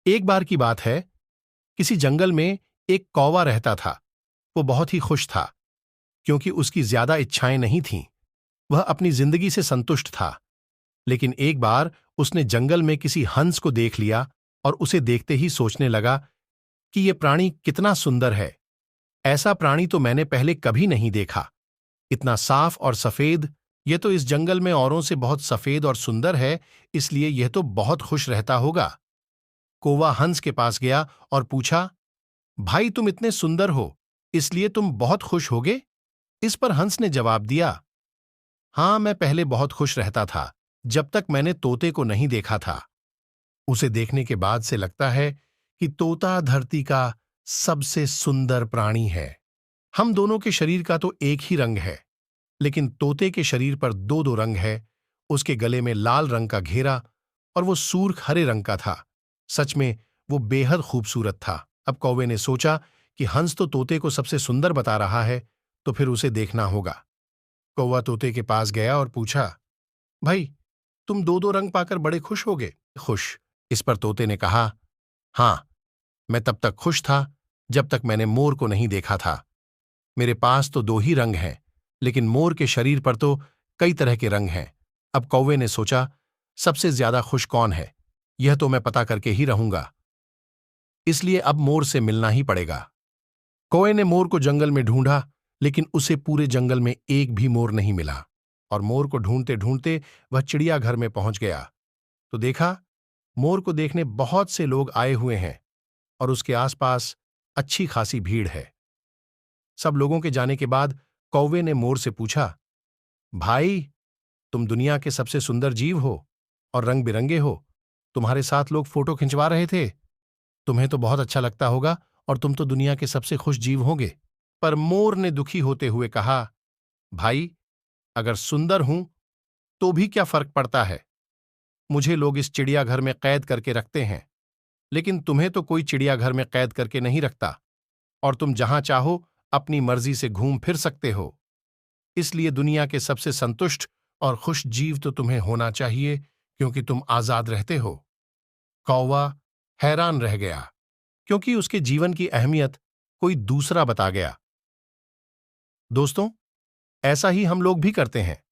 एक बार की बात है, किसी जंगल में एक कौवा रहता था। वो बहुत ही खुश था, क्योंकि उसकी ज्यादा इच्छाएं नहीं थीं। वह अपनी जिंदगी से संतुष्ट था। लेकिन एक बार उसने जंगल में किसी हंस को देख लिया और उसे देखते ही सोचने लगा कि यह प्राणी कितना सुंदर है। ऐसा प्राणी तो मैंने पहले कभी नहीं देखा। इतना साफ और सफेद, यह तो इस जंगल में औरों से बहुत सफेद और सुंदर है, इसलिए यह तो बहुत खुश रहता होगा। कौवा हंस के पास गया और पूछा, भाई तुम इतने सुंदर हो, इसलिए तुम बहुत खुश होगे? इस पर हंस ने जवाब दिया, हाँ, मैं पहले बहुत खुश रहता था, जब तक मैंने तोते को नहीं देखा था। उसे देखने के बाद से लगता है कि तोता धरती का सबसे सुंदर प्राणी है। हम दोनों के शरीर का तो एक ही रंग है, लेकिन तोते के शरीर पर दो दो रंग है। उसके गले में लाल रंग का घेरा और वो सूर्ख हरे रंग का था। सच में वो बेहद खूबसूरत था। अब कौवे ने सोचा कि हंस तो तोते को सबसे सुंदर बता रहा है, तो फिर उसे देखना होगा। कौवा तोते के पास गया और पूछा, भाई तुम दो दो रंग पाकर बड़े खुश होगे? खुश? इस पर तोते ने कहा, हाँ, मैं तब तक खुश था जब तक मैंने मोर को नहीं देखा था। मेरे पास तो दो ही रंग हैं, लेकिन मोर के शरीर पर तो कई तरह के रंग हैं। अब कौवे ने सोचा, सबसे ज्यादा खुश कौन है, यह तो मैं पता करके ही रहूंगा। इसलिए अब मोर से मिलना ही पड़ेगा। कौवे ने मोर को जंगल में ढूंढा, लेकिन उसे पूरे जंगल में एक भी मोर नहीं मिला। और मोर को ढूंढते ढूंढते वह चिड़ियाघर में पहुंच गया, तो देखा मोर को देखने बहुत से लोग आए हुए हैं और उसके आसपास अच्छी खासी भीड़ है। सब लोगों के जाने के बाद कौवे ने मोर से पूछा, भाई तुम दुनिया के सबसे सुंदर जीव हो और रंग बिरंगे हो, तुम्हारे साथ लोग फोटो खिंचवा रहे थे। तुम्हें तो बहुत अच्छा लगता होगा और तुम तो दुनिया के सबसे खुश जीव होंगे। पर मोर ने दुखी होते हुए कहा, भाई अगर सुंदर हूं तो भी क्या फर्क पड़ता है? मुझे लोग इस चिड़ियाघर में कैद करके रखते हैं, लेकिन तुम्हें तो कोई चिड़ियाघर में कैद करके नहीं रखता और तुम जहां चाहो अपनी मर्जी से घूम फिर सकते हो। इसलिए दुनिया के सबसे संतुष्ट और खुश जीव तो तुम्हें होना चाहिए, क्योंकि तुम आजाद रहते हो। कौवा हैरान रह गया, क्योंकि उसके जीवन की अहमियत कोई दूसरा बता गया। दोस्तों, ऐसा ही हम लोग भी करते हैं।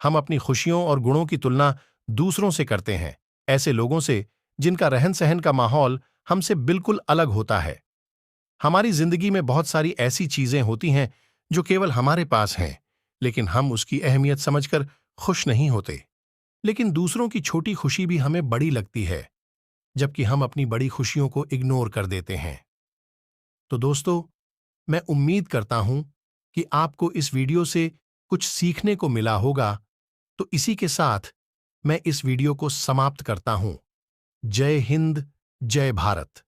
हम अपनी खुशियों और गुणों की तुलना दूसरों से करते हैं, ऐसे लोगों से जिनका रहन सहन का माहौल हमसे बिल्कुल अलग होता है। हमारी जिंदगी में बहुत सारी ऐसी चीजें होती हैं जो केवल हमारे पास हैं, लेकिन हम उसकी अहमियत समझकर खुश नहीं होते। लेकिन दूसरों की छोटी खुशी भी हमें बड़ी लगती है, जबकि हम अपनी बड़ी खुशियों को इग्नोर कर देते हैं। तो दोस्तों, मैं उम्मीद करता हूं कि आपको इस वीडियो से कुछ सीखने को मिला होगा। तो इसी के साथ मैं इस वीडियो को समाप्त करता हूं। जय हिंद, जय भारत।